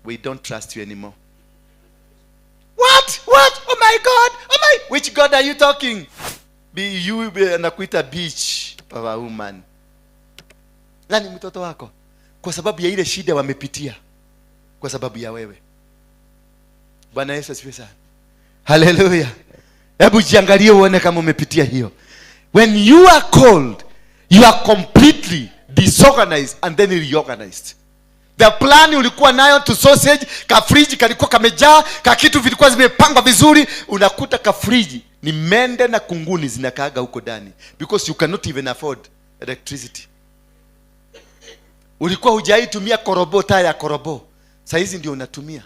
We don't trust you anymore. What? Oh my God. Which God are you talking? You nakuita beach, power woman. Nani mtoto wako? Kwa sababu ya ile shida wamepitia. Kwa sababu ya wewe. Bwana Yesu asifiwe sana. Hallelujah. Hebu jiangalie uone kama umepitia hiyo. When you are called, you are completely disorganized and then reorganized. The plan ulikuwa nayo to sausage, ka fridge kalikuwa kamejaa, ka kitu vilikuwa zimepangwa vizuri, unakuta ka fridge ni mende na kunguni zinakaaga huko ndani because you cannot even afford electricity. Ulikuwa hujaitumia korobo, taa ya korobo. Sasa hizi ndio unatumia.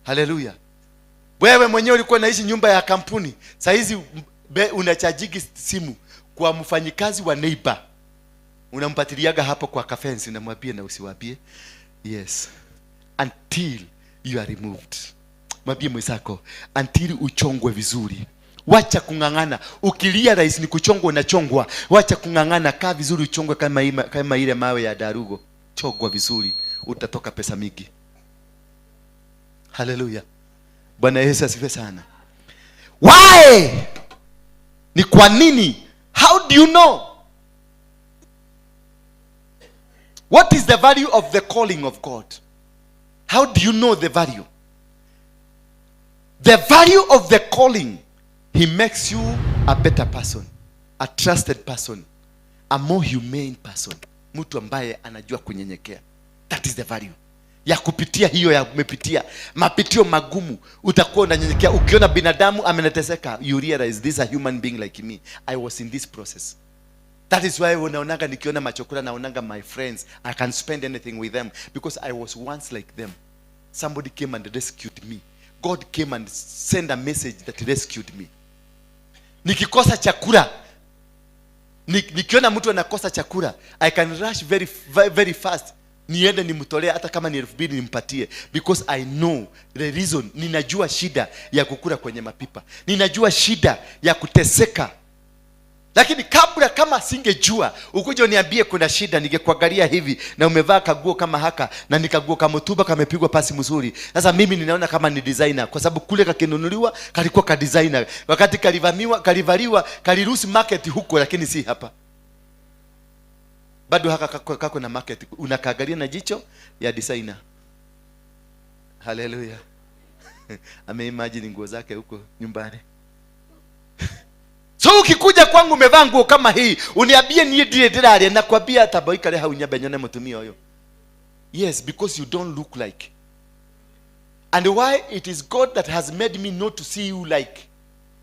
Hallelujah. Wewe mwenyewe ulikuwa naishi nyumba ya kampuni. Sasa hizi unachajigi simu kwa mfanyikazi wa neighbor. Unampatiliaga hapo kwa kafensi, unamwambia na usiwapie. Yes. Until you are removed. Mwambie mwenzako until uchongwe vizuri. Wacha kungangana. Ukilia rais ni kuchongwa unachongwa. Wacha kungangana, kaa vizuri uchongwe kama ile mawe ya darugo. Chongwa vizuri, utatoka pesa mingi. Hallelujah. Bwana Yesu asifiwe sana. Why? Ni kwa nini? How do you know? What is the value of the calling of God? How do you know the value? The value of the calling, he makes you a better person, a trusted person, a more humane person. Mtu ambaye anajua kunyenyekea. That is the value. Ya kupitia hiyo ya umepitia mapitio magumu, utakuwa unanyenyekea. Ukiona binadamu ameneteseka, you realize this is a human being like me. I was in this process. That is why unaonanga nikiona machokora naonanga my friends, I can spend anything with them because I was once like them. Somebody came and rescued me. God came and sent a message that rescued me. Nikikosa chakula, nikiona mtu anakosa chakula, I can rush very fast. Niende nimtolea hata kama ni 2,000 nimpatie because I know the reason. Ninajua shida ya kukula kwenye mapipa. Ninajua shida ya kuteseka. Lakini kabla kama singejua, ukuje uniambie kuna shida, ningekuangalia hivi na umevaa kaguo kama haka na nikaguo kama tuba kamepigwa pasi mzuri. Sasa mimi ninaona kama ni designer kwa sababu kule kakinunuliwa kalikuwa ka designer. Wakati kalivaliwa kaliruhusu market huko lakini si hapa. Bado haka kako na market, unakaangalia na jicho ya designer. Hallelujah. Ameimagine nguo zake huko nyumbani. So ukikuja kwangu umevaa nguo kama hii, uniambie ni direct na kwambia taboika le haunyabenyone mtumio huyo. Yes, because you don't look like. And why? It is God that has made me not to see you like.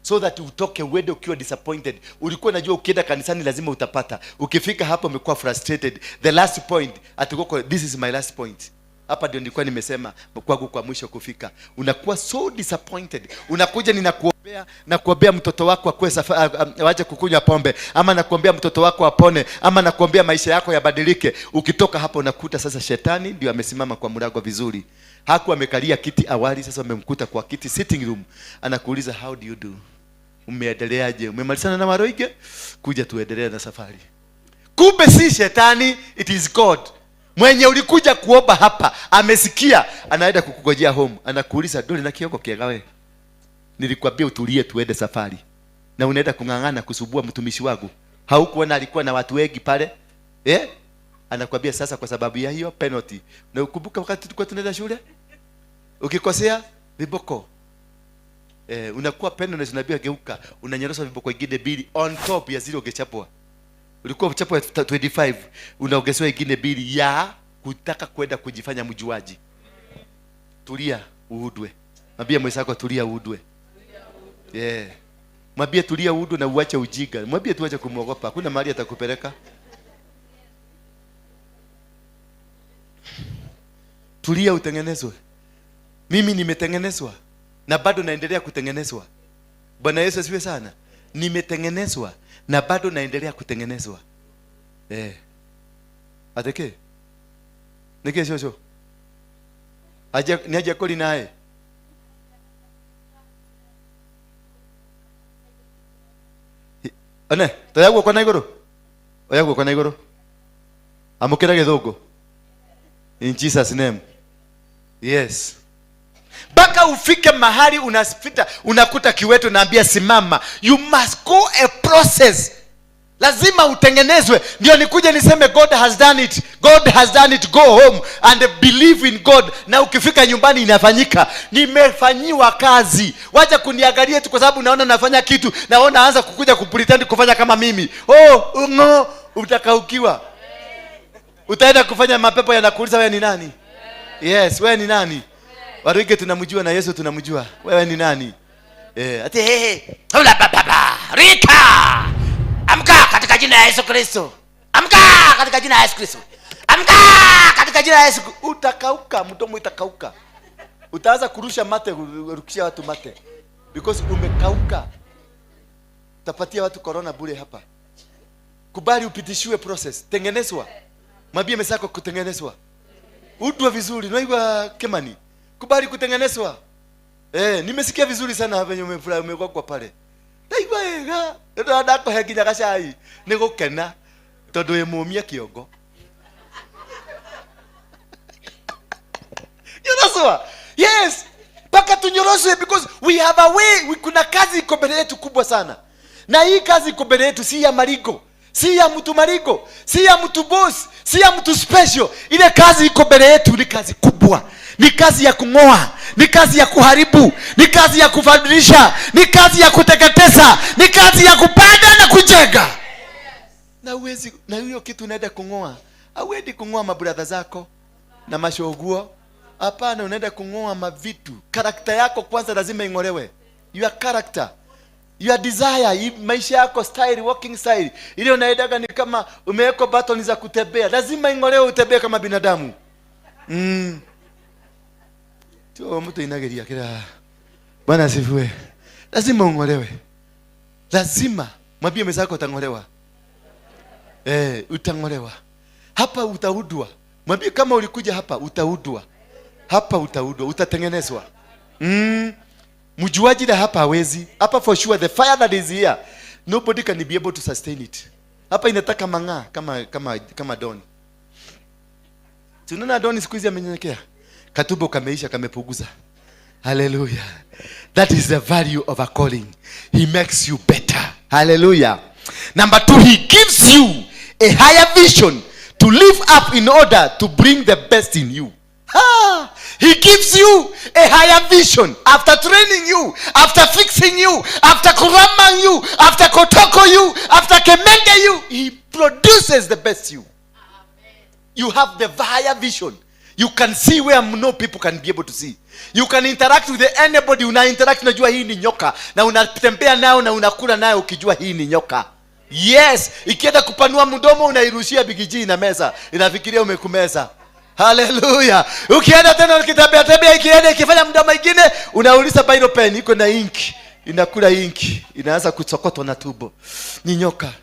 So that utoke wewe ukiwa disappointed. Ulikuwa unajua ukienda kanisani lazima utapata. Ukifika hapo umekuwa frustrated. The last point, atukoko, this is my last point. Hapa ndio nilikuwa nimesema kwangu kwa mwisho kufika. Unakuwa so disappointed. Unakuja nakuombea mtoto wako akue waache kukunywa pombe, ama nakuombea mtoto wako apone, ama nakuombea maisha yako yabadilike. Ukitoka hapo unakuta sasa shetani ndio amesimama kwa mlango vizuri. Haku amekalia kiti awali, sasa umemkuta kwa kiti sitting room. Anakuuliza how do you do? Umeendeleaje? Umemalizana na Waruinge? Kuja tuendelee na safari. Kumbe si shetani, it is God. Mwenye ulikuja kuomba hapa amesikia, anaenda kukugojea home. Anakuuliza dole na kioko kiagawe. Nilikwambia utulie tuende safari. Na unaenda kungangana kusubua mtumishi wangu. Haukuona alikuwa na watu wengi pale? Anakuambia sasa kwa sababu ya hiyo penalty. Na ukumbuka wakati tulikuwa tunaenda shule? Ukikosea viboko. Unakuwa penalty, unaambia geuka, unanyorosa viboko ingine 2 on top ya 0 ungechapwa. Ulikuwa uchapwa 25, unaongezewa ingine 2 ya kutaka kwenda kujifanya mjuaji. Tulia uudwe. Mwambie mwenzako tulia uudwe. Mwambie tulia uudwe na uache ujiga. Mwambie tuache kumwogopa. Hakuna mahali atakupeleka. Tulia utengenezwe. Mimi nimetengenezwa na bado naendelea kutengenezwa. Bwana Yesu asifiwe sana. Nimetengenezwa na bado naendelea kutengenezwa. Ateke. Nike shosho. Aje koli naye. Ane, tayagwo kwa naigoro. Oyagwo kwa naigoro. Amukira githungu. In Jesus name. Yes. Baka ufike mahali unasifita, unakuta kiwetu naambia simama. You must go a process. Lazima utengenezwe. Ndio nikuje niseme God has done it. God has done it. Go home and believe in God. Na ukifika nyumbani inafanyika. Nimefanyiwa kazi. Wacha kuniangalia tu kwa sababu naona nafanya kitu. Naona anza kukuja kupretend kufanya kama mimi. Utakaukiwa. Utaenda kufanya mapepo yanakuuliza wewe ni nani? Yes, wewe ni nani? Waruinge tunamjua na Yesu tunamjua. Wewe ni nani? Hola baba. Rika. Amka katika jina la Yesu Kristo. Amka katika jina la Yesu Kristo. Amka katika jina la Yesu. Utakauka, mdomo utakauka. Utaanza kurusha mate, kurukishia watu mate. Because umekauka. Utapatia watu corona bure hapa. Kubali upitishiwe process. Tengenezwa. Mwambie mesako kutengenezwa. Udwa vizuri. Unaiwa Kemani. Kubali kutengenezwa. Nimesikia vizuri sana venye umekuwa kwa pale. Ndaigwa ega. Ndo ndako hekinya gacai. Ni gukena. Tondu emumia kiongo. Yunaswa. Yes. Paka tunyoroswe because we have a way. Kuna kazi iko mbele yetu kubwa sana. Na hii kazi iko mbele yetu si ya marigo. Si ya mtu marigo, si ya mtu boss, si ya mtu special. Ile kazi iko mbele yetu ni kazi kubwa. Ni kazi ya kungoa, ni kazi ya kuharibu, ni kazi ya kufadhilisha, ni kazi ya kuteketeza, ni kazi ya kupanda na kujenga. Na uwezi, na hiyo kitu unaenda kungoa. Hauendi kungoa mabrother zako na mashoguo. Hapana, unaenda kungoa mavitu. Karakta yako kwanza lazima ingolewe. Your character, your desire, maisha yako, style, walking style. Ile unaendaga ni kama umeweka button za kutembea. Lazima ingolewe utembee kama binadamu. Tio mtu inageria kila. Bwana asifiwe. Lazima ungolewe. Lazima. Mwambie mwenzako utangolewa. Utangolewa. Hapa utaudwa. Mwambie kama ulikuja hapa utaudwa. Hapa utaudwa, utatengenezwa. Mjuaji na hapa hawezi. Hapa for sure the fire that is here, nobody can be able to sustain it. Hapa inataka manga kama Don. Tunaona Don siku hizi amenyenyekea. Katubo kameisha, kamepuguza. Hallelujah. That is the value of a calling. He makes you better. Hallelujah. Number 2, he gives you a higher vision to live up in order to bring the best in you. He gives you a higher vision after training you, after fixing you, after kuramang you, after kotoko you, after kemenge you. He produces the best you. You have the higher vision. You can see where no people can be able to see. You can interact with anybody. Una interact, unajua hii ni nyoka, na unatembea nao na unakula nayo ukijua hii ni nyoka. Yes, ikienda kupanua mdomo unairushia bigiji na meza, inafikiria umekumeza. Hallelujah. Ukienda tena ukitembea ikienda ikifanya mdomo mwingine unauliza bairo pen iko na ink, inakula ink, inaanza kusokotwa na tubo. Ni nyoka.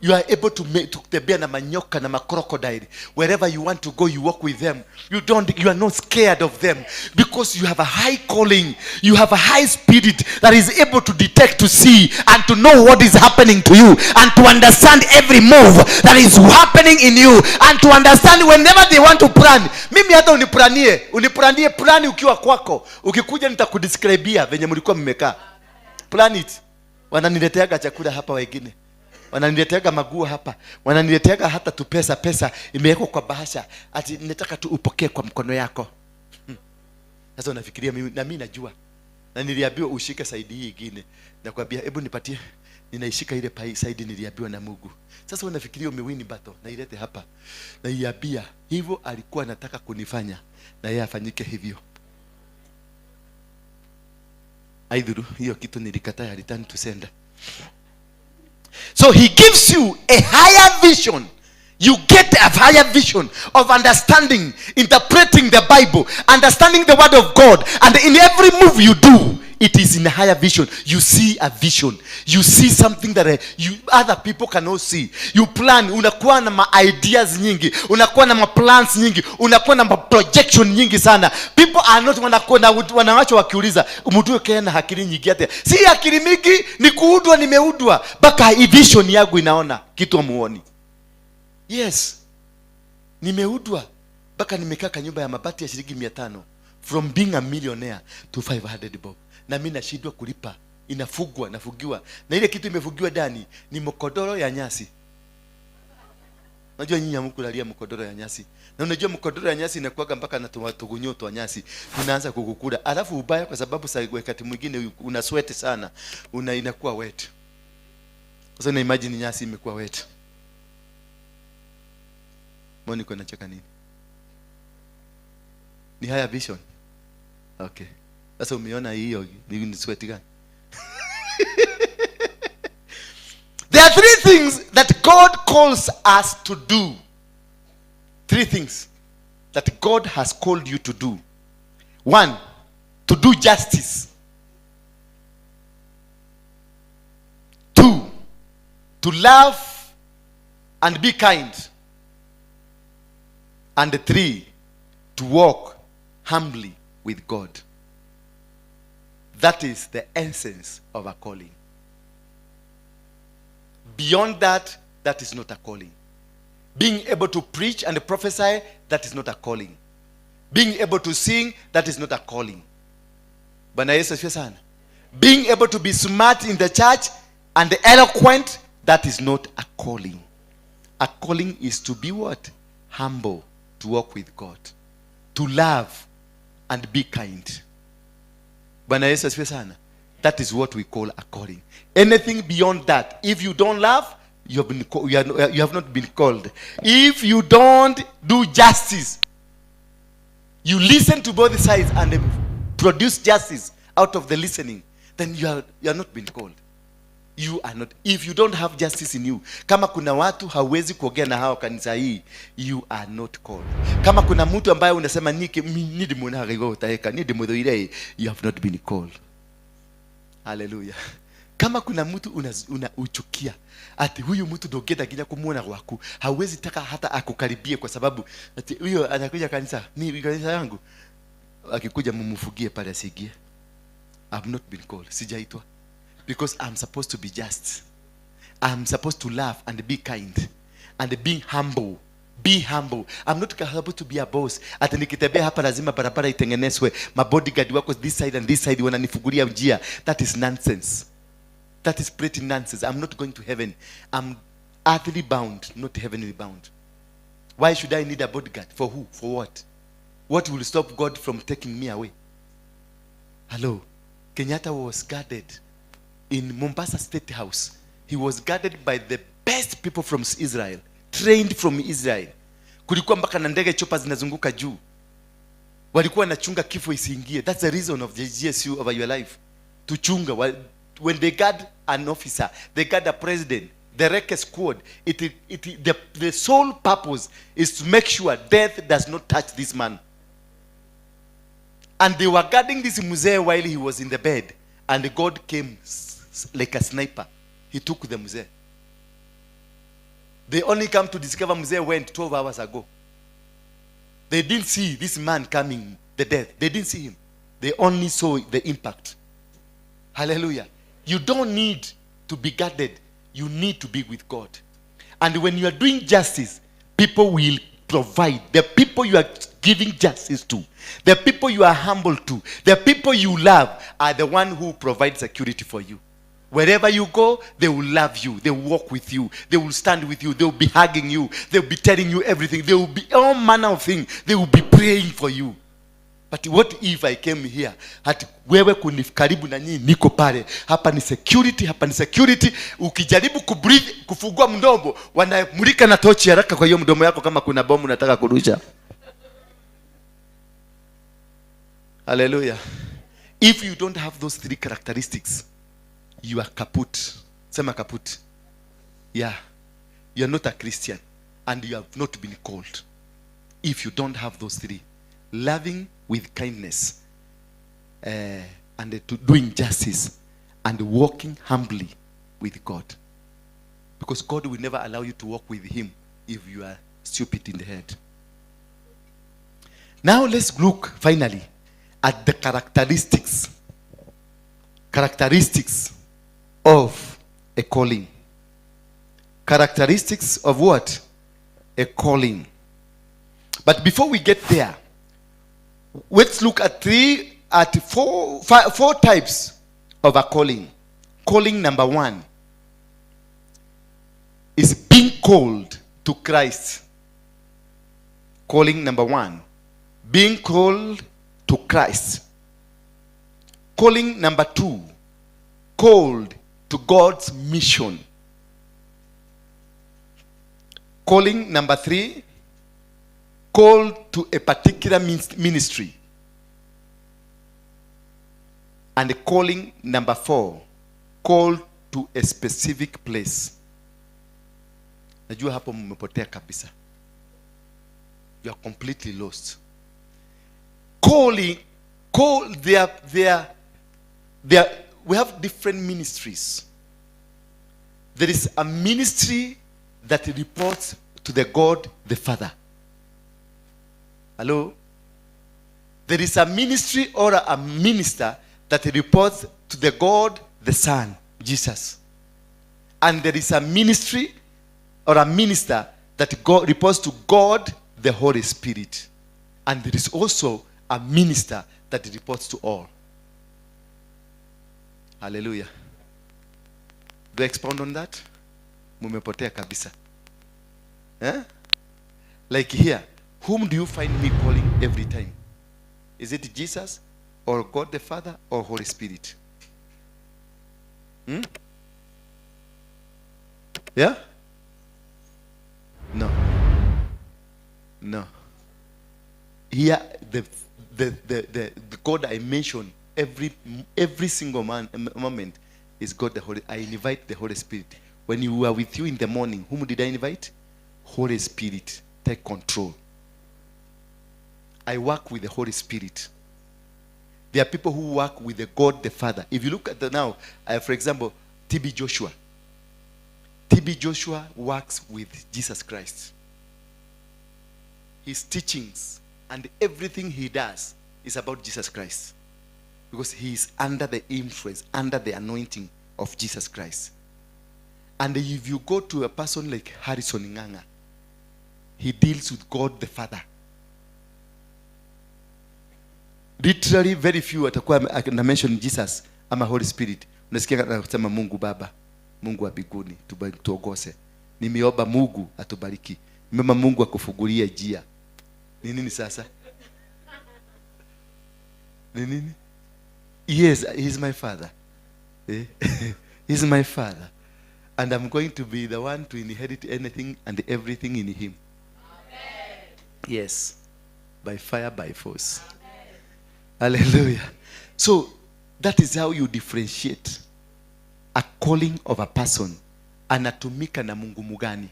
You are able to tembea na manyoka na crocodile. Wherever you want to go, you walk with them. You are not scared of them because you have a high calling. You have a high spirit that is able to detect, to see, and to know what is happening to you, and to understand every move that is happening in you, and to understand whenever they want to plan. Mimi hata unipranie plani ukiwa kwako. Ukikuja nitakudescribea venye mlikuwa mmekaa. Plan it. Wananileteaga chakula hapa wengine. Wananileteaga maguo hapa. Wananileteaga hata tu pesa imewekwa kwa bahasha. Ati nataka tu upokee kwa mkono yako. Sasa unafikiria mimi najua. Na niliambiwa ushike side hii nyingine. Nakwambia hebu nipatie. Ninaishika ile side niliambiwa na Mungu. Sasa unafikiria umewini battle na ilete hapa. Na iambia hivyo alikuwa anataka kunifanya na yeye afanyike hivyo. Aidhuru hiyo kitu nilikataa, return to sender. So he gives you a higher vision. You get a higher vision of understanding, interpreting the Bible, understanding the word of God, and in every move you do, it is in a higher vision. You see a vision. You see something that other people cannot see. You plan, unakuwa na ideas nyingi, unakuwa na plans nyingi, unakuwa na projection nyingi sana. People are not wanawacho wakiuliza, mtu kena akili nyingi ate. Si akili mingi, ni kuudwa nimeudwa. Baka vision yangu inaona kitu amuoni. Yes. Nimeudwa. Baka nimekaa kwa nyumba ya mabati ya shilingi 500. from being a millionaire to 500 bob, na mimi nashindwa kulipa. Nafugiwa na ile kitu imefugiwa ndani ni mkodoro ya nyasi. Unajua nyinyi hamkulalia mkodoro ya nyasi, na unajua mkodoro ya nyasi inakuwa mpaka na tugunyoto wa nyasi unaanza kukukula, alafu ubaya kwa sababu wakati mwingine una sweat sana, inakuwa wet. Sasa na imagine nyasi imekuwa wet. Mbona niko nacheka nini? Ni haya vision. Okay. Sasa umeona hiyo ni sweat gani? There are 3 things that God calls us to do. 3 things that God has called you to do. 1, to do justice. 2, to love and be kind. And 3, to walk humbly with God. That is the essence of a calling. Beyond that, that is not a calling. Being able to preach and prophesy, that is not a calling. Being able to sing, that is not a calling. Bwana Yesu asifiwe sana. Being able to be smart in the church and eloquent, that is not a calling. A calling is to be what? Humble, to walk with God, to love and be kind. Bwana Yesu asifiwe sana. That is what we call a calling. Anything beyond that, if you don't love, you have not been called. If you don't do justice, you listen to both sides and produce justice out of the listening, then you are not been called. You are not. If you don't have justice in you, kama kuna watu hawezi kuongea na hao kanisa hii, you are not called. Kama kuna mtu ambaye unasema nidi mwana rigo taeka nidi mudhoire, you have not been called. Hallelujah. Kama kuna mtu uchukia ati huyu mtu dogeta kija kumuona wako, hawezi taka hata akukaribie kwa sababu ati huyo anakuja kanisa, ni kanisa yangu, akikuja mumfugie pale asigie. I have not been called. Sijaitwa. Because I'm supposed to be just. I'm supposed to laugh and be kind and be humble. Be humble. I'm not supposed to be a boss. Ati nikitembea hapa lazima barabara itengenezwe, mabodyguard wako this side and this side wananifungulia njia. That is nonsense. That is pretty nonsense. I'm not going to heaven. I'm earthly bound, not heavenly bound. Why should I need a bodyguard? For who? For what? What will stop God from taking me away? Hello. Kenyatta was guarded in Mombasa State House. He was guarded by the best people from Israel, trained from Israel. Kulikuwa mpaka na ndege chopa zinazunguka juu. Walikuwa wanachunga kifo isiingie. That's the reason of the GSU over your life. To chunga. When they guard an officer, they guard a president, the wreck squad. The sole purpose is to make sure death does not touch this man. And they were guarding this mzee while he was in the bed. And God came like a sniper. He took the mzee. They only come to discover mzee went 12 hours ago. They didn't see this man coming, the death. They didn't see him. They only saw the impact. Hallelujah. You don't need to be guarded. You need to be with God. And when you are doing justice, people will provide. The people you are giving justice to, the people you are humble to, the people you love are the one who provide security for you. Wherever you go, they will love you. They will walk with you. They will stand with you. They will be hugging you. They will be telling you everything. They will be all manner of things. They will be praying for you. But what if I came here, hati wewe karibu na nyinyi niko pale, hapa ni security, hapa ni security, ukijaribu kubreathe, kufungua mdomo, wanamulika na tochi haraka kwa hiyo mdomo yako kama kuna bomu unataka kurusha. Hallelujah. If you don't have those 3 characteristics, you are kaput. Sema kaput. Yeah. You are not a Christian and you have not been called. If you don't have those 3. Loving with kindness, and doing justice, and walking humbly with God. Because God will never allow you to walk with him if you are stupid in the head. Now let's look finally at the characteristics of a calling. Characteristics of what? A calling. But before we get there, Let's look at four types of a calling. Calling number 1 is being called to Christ. Calling number 1, being called to Christ. Calling number 2, called to God's mission. Calling number 3, called to a particular ministry. And calling number 4, called to a specific place. Najua hapo mmepotea kabisa. You are completely lost. We have different ministries. There is a ministry that reports to the God the Father. Hello? There is a ministry or a minister that reports to the God the Son, Jesus. And there is a ministry or a minister that reports to God the Holy Spirit. And there is also a minister that reports to all. Hallelujah. Do I expound on that? Mumepotea kabisa. Like here, whom do you find me calling every time? Is it Jesus or God the Father or Holy Spirit? Yeah? No. Here, the God I mention every single moment is God the Holy. I invite the Holy Spirit. When you were with you in the morning, whom did I invite? Holy Spirit, take control. I work with the Holy Spirit. There are people who work with the God the Father. If you look at now, for example, TB Joshua. TB Joshua works with Jesus Christ. His teachings and everything he does is about Jesus Christ. Because he is under the influence, under the anointing of Jesus Christ. And if you go to a person like Harrison Nganga, he deals with God the Father. Literally very few atakuwa ana mention Jesus ama Holy Spirit. Unasikia anasema Mungu Baba, Mungu wa mbinguni, tuogose. Nimeomba Mungu atubariki. Nimeomba Mungu akufungulie njia. Ni nini sasa? Ni nini? Yes, he's my father. He's my father. And I'm going to be the one to inherit anything and everything in him. Amen. Yes. By fire, by force. Amen. Hallelujah. So, that is how you differentiate a calling of a person. Anatumika na Mungu mugani.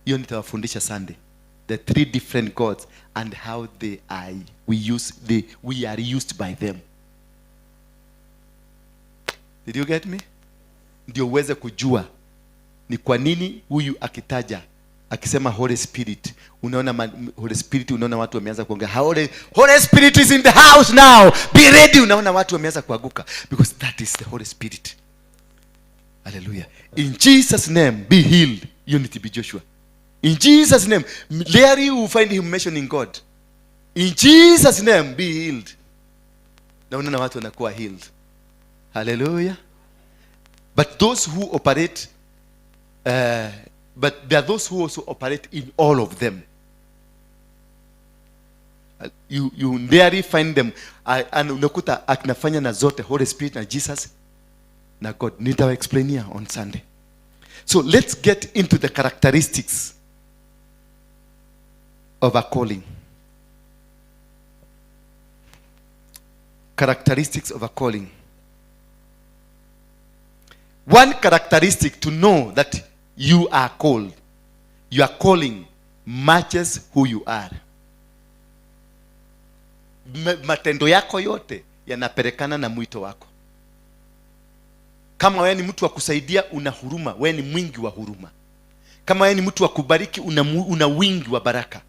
Hiyo nitawafundisha Sunday. The 3 different gods and how we are used by them. Did you get me? Ndio uweze kujua ni kwa nini huyu akisema Holy Spirit, unaona Holy Spirit, unaona watu wameanza kuongea Holy Spirit is in the house now, be ready, unaona watu wameanza kuaguka, because that is the Holy Spirit. Hallelujah. In Jesus name be healed. Unity be Joshua. In Jesus name, there you will find him mentioning God. In Jesus name be healed. Na unaona watu wanakuwa healed. Hallelujah. But those who operate, but there are those who also operate in all of them. You rarely find them. And unakuta akinafanya na zote, Holy Spirit na Jesus na God. Nitawa explain here on Sunday. So let's get into the characteristics of a calling. Characteristics of a calling. One characteristic to know that you are called, your calling matches who you are. Matendo yako yote yanapelekana na mwito wako. Kama wewe ni mtu wa kusaidia, una huruma, wewe ni mwingi wa huruma. Kama wewe ni mtu wa kubariki, una wingi wa baraka.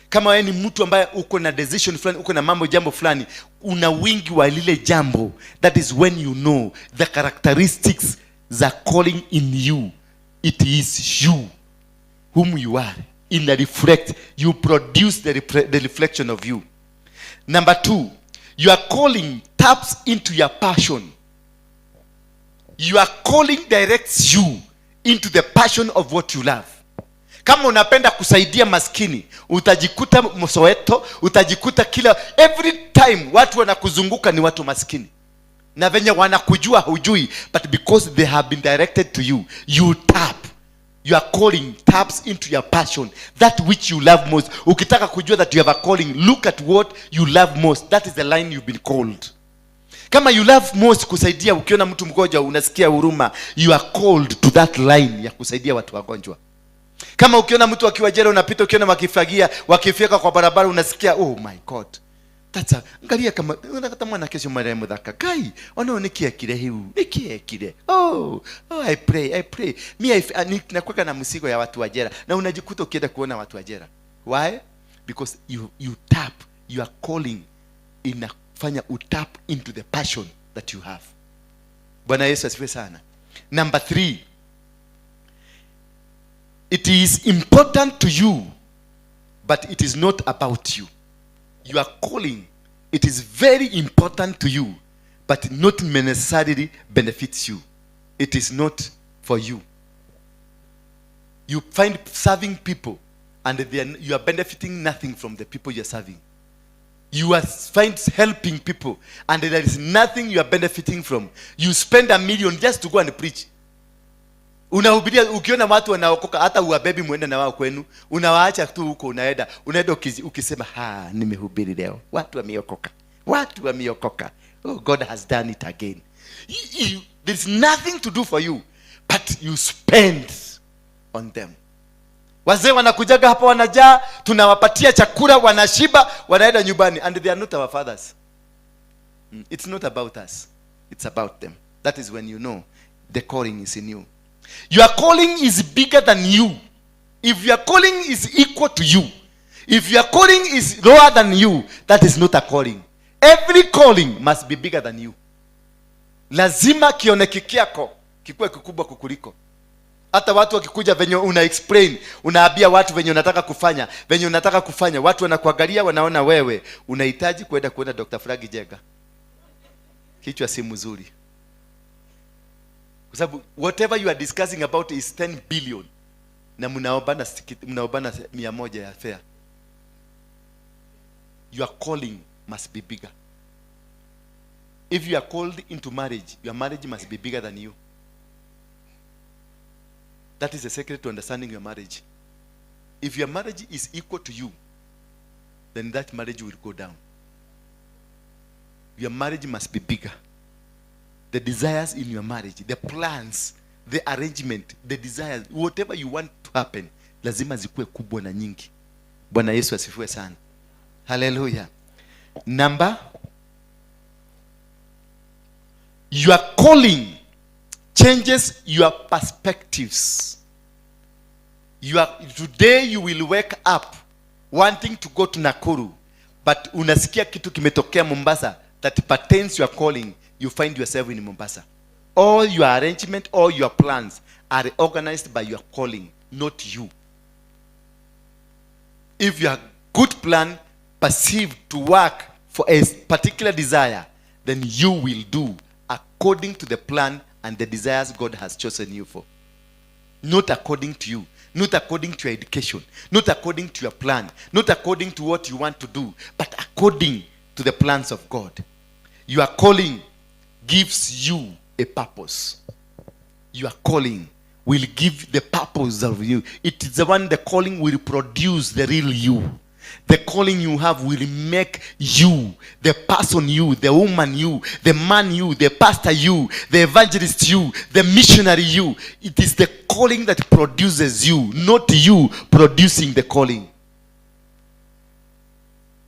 Kama wewe ni mtu ambaye uko na decision fulani, uko na jambo fulani, una wingi wa lile jambo. That is when you know the characteristics that calling in you. It is you whom you are. In the reflect, you produce the reflection of you. Number 2, your calling taps into your passion. Your calling directs you into the passion of what you love. Kama unapenda kusaidia maskini, utajikuta Msoweto, utajikuta every time watu wanakuzunguka ni watu maskini. Na venye wanakujua hujui, but because they have been directed to you, you tap. Your calling taps into your passion, that which you love most. Ukitaka kujua that you have a calling, look at what you love most. That is the line you've been called. Kama you love most kusaidia, ukiona mtu mgonjwa unasikia huruma, you are called to that line ya kusaidia watu wagonjwa. Kama ukiona mtu akiwa jela unapita, ukiona wakifagia, wakifyeka kwa barabara unasikia, oh my God. Angalia kama unakata mwana kesho marehemu dhaka kai ono nikiekire hiu nikiekire I pray mimi nakuwa na msigo ya watu wa jela, na unajikuta ukienda kuona watu wa jela. Why? Because you tap your calling, inafanya utap into the passion that you have. Bwana Yesu asifiwe sana. Number 3, it is important to you, but it is not about you. Your calling, it is very important to you, but not necessarily benefits you. It is not for you. You find serving people, and you are benefiting nothing from the people you are serving. You find helping people, and there is nothing you are benefiting from. You spend $1 million just to go and preach. Unahubiria, ukiona watu wanaokoka, hata uwabebi muende na wao kwenu, unawaacha tu huko, unaenda ukisema nimehubiri leo, watu wameokoka. Oh, God has done it again. There is nothing to do for you, but you spend on them. Wazee wanakujaga hapa wanajaa, tunawapatia chakula, wanashiba, wanaenda nyumbani, and they are not our fathers. It's not about us, it's about them. That is when you know the calling is in you. Your calling is bigger than you. If your calling is equal to you, if your calling is lower than you, that is not a calling. Every calling must be bigger than you. Lazima kioneki kiako kikuwe kikubwa kukuliko. Hata watu wakikuja venye una explain, unaambia watu venye unataka kufanya, watu wanakuangalia, wanaona wewe unahitaji kwenda kuona Dr. Fragi Jega. Kichwa si mzuri. Kwa sababu whatever you are discussing about is 10 billion. Na mnaobana 100 ya fare. Your calling must be bigger. If you are called into marriage, your marriage must be bigger than you. That is the secret to understanding your marriage. If your marriage is equal to you, then that marriage will go down. Your marriage must be bigger. The desires in your marriage, the plans, the arrangement, the desires, whatever you want to happen, lazima zikuwe kubwa na nyingi. Bwana Yesu asifiwe sana. Hallelujah. Number, your calling changes your perspectives. Today you will wake up wanting to go to Nakuru, but unasikia kitu kimetokea Mombasa that pertains your calling. You find yourself in Mombasa. All your arrangement, all your plans are organized by your calling, not you. If your good plan perceived to work for a particular desire, then you will do according to the plan and the desires God has chosen you for. Not according to you, not according to your education, not according to your plan, not according to what you want to do, but according to the plans of God. Your calling gives you a purpose. Your calling will give the purpose of you. It is the one, the calling will produce the real you. The calling you have will make you, the person you, the woman you, the man you, the pastor you, the evangelist you, the missionary you. It is the calling that produces you, not you producing the calling.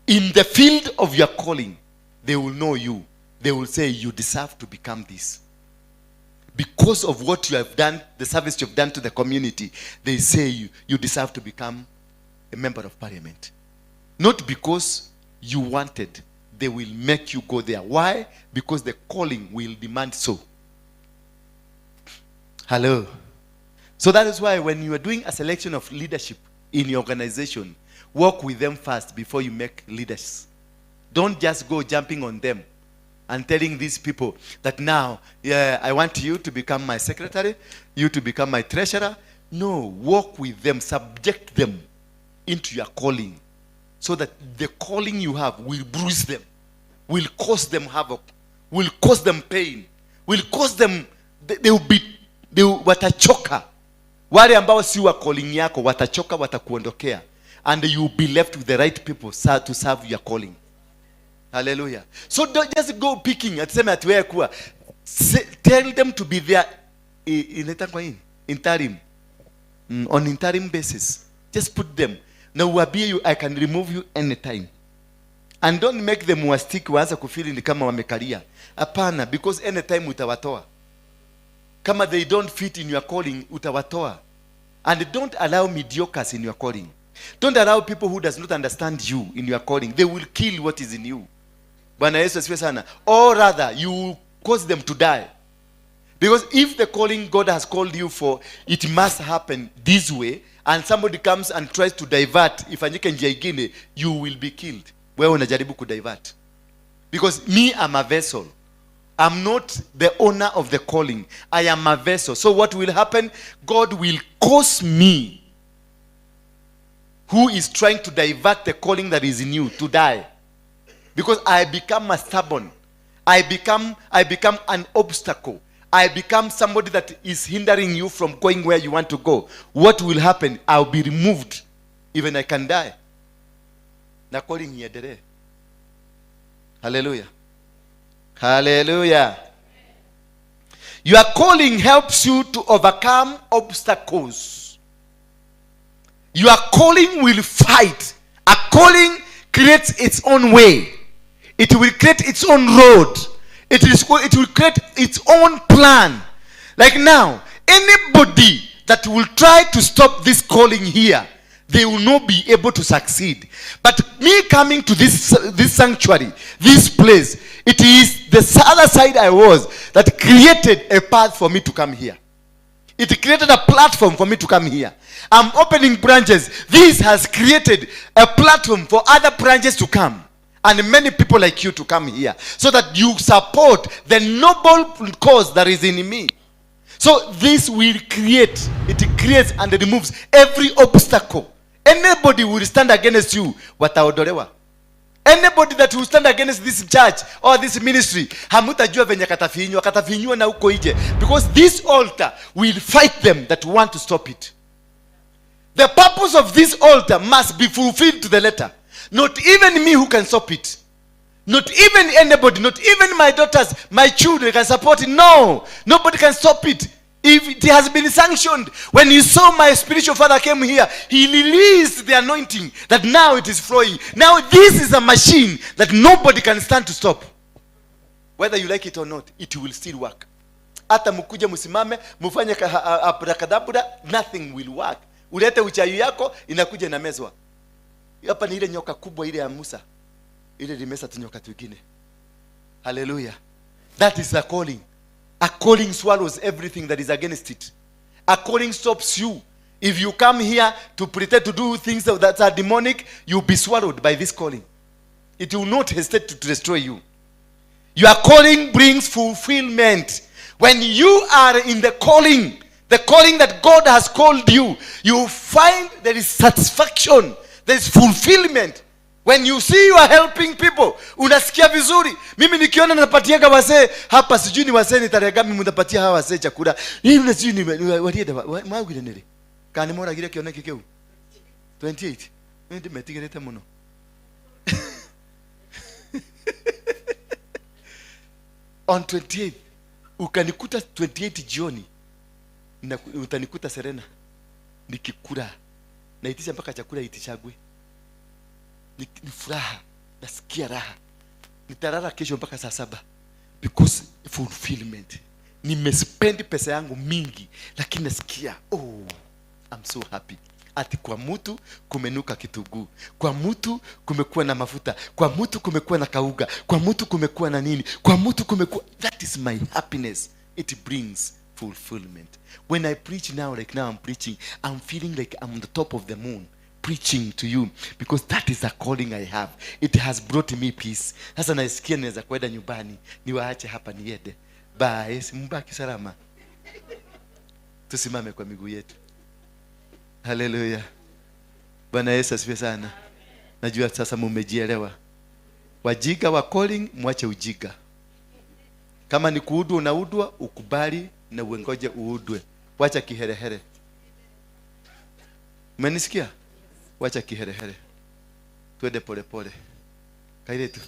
In the field of your calling, they will know you. They will say, you deserve to become this. Because of what you have done, the service you have done to the community, they say you deserve to become a member of parliament. Not because you wanted, they will make you go there. Why? Because the calling will demand so. Hello. So that is why when you are doing a selection of leadership in your organization, work with them first before you make leaders. Don't just go jumping on them and telling these people that now, yeah, I want you to become my secretary, you to become my treasurer. No, walk with them, subject them into your calling, so that the calling you have will bruise them, will cause them havoc, will cause them pain, will cause them, watachoka. Wale ambao si wa calling yako watachoka, watakuondokea, and you will be left with the right people to serve your calling. Hallelujah. So don't just go picking at sema ati wewe kuwa. Tell them to be there in interim, on interim basis. Just put them. Now uambie you, I can remove you anytime. And don't make them wastick waanza kufeel ni kama wamekalia. Hapana, because anytime utawatoa. Kama they don't fit in your calling, utawatoa. And don't allow mediocres in your calling. Don't allow people who does not understand you in your calling. They will kill what is in you. Bwana Yesu asifiwe sana. Or rather, you cause them to die. Because if the calling God has called you for, it must happen this way, and somebody comes and tries to divert, ifanyike njia ingine, you will be killed. Wewe unajaribu kudivert. Because me, I'm a vessel. I'm not the owner of the calling. I am a vessel. So what will happen? God will cause me, who is trying to divert the calling that is in you, to die. Because I become a stubborn. I become an obstacle. I become somebody that is hindering you from going where you want to go. What will happen? I'll be removed. Even I can die. Na calling iendelee. Hallelujah. Hallelujah. Your calling helps you to overcome obstacles. Your calling will fight. A calling creates its own way. It will create its own road. It will create its own plan. Like now, anybody that will try to stop this calling here, they will not be able to succeed. But me coming to this sanctuary, this place, it is the other side I was that created a path for me to come here. It created a platform for me to come here. I'm opening branches. This has created a platform for other branches to come. And many people like you to come here. So that you support the noble cause that is in me. So this will create. It creates and it removes every obstacle. Anybody will stand against you, wataodolewa. Anybody that will stand against this church or this ministry, hamutajua venye katafinywa na uko ije. Because this altar will fight them that want to stop it. The purpose of this altar must be fulfilled to the letter. Not even me who can stop it. Not even anybody, not even my daughters, my children can support it. No, nobody can stop it. If it has been sanctioned, when you saw my spiritual father came here, he released the anointing that now it is flowing. Now this is a machine that nobody can stand to stop. Whether you like it or not, it will still work. Hata mukuje musimame, mufanye abrakadabra, nothing will work. Ulete uchawi yako, inakuja na mezwa. Hapa ni ile nyoka kubwa ile ya Musa. Ile limesa tunyoka twingine. Hallelujah. That is a calling. A calling swallows everything that is against it. A calling stops you. If you come here to pretend to do things that are demonic, you'll be swallowed by this calling. It will not hesitate to destroy you. Your calling brings fulfillment. When you are in the calling that God has called you, you find there is satisfaction. There is fulfillment. When you see you are helping people, unasikia vizuri. Mimi nikiona napatiaga wasee hapa, sijui ni wasee nitarega mimi mtapatia hawa wasee chakula. Hii unasijui ni walienda mwagile nile. Kani mora gile kiona kikeu. 28. Mimi metigerete muno. On 28 ukanikuta 28 jioni. Na utanikuta Serena nikikula. Naitisha mpaka chakula itichagwe. Ni furaha, nasikia raha. Nitarara kesho mpaka saa 7. Because fulfillment. Nimespend pesa yangu mingi, lakini nasikia, oh, I'm so happy. Ati kwa mtu kumenuka kitunguu, kwa mtu kumekuwa na mafuta, kwa mtu kumekuwa na kauga, kwa mtu kumekuwa na nini, kwa mtu kumekuwa. That is my happiness. It brings fulfillment. When I preach now, like now I'm preaching, I'm feeling like I'm on the top of the moon. preaching to you because that is a calling I have. It has brought me peace. Sasa naisikia naweza kwenda nyumbani, niwaache hapa niende. Bye, mbaki salama. Tusimame kwa miguu yetu. Hallelujah. Bwana Yesu asifiwe sana. Najua sasa mmejielewa. Wajiga wa calling, mwache ujiga. Kama ni kuudwa unaudwa, ukubali na uengoje uudwe. Wacha kiherehere. Umenisikia? Wacha kiherehere. Twende pole pole. Kairetu.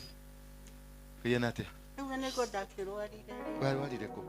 Kuyenate. Ngane ko dakiro ari. Wali ko.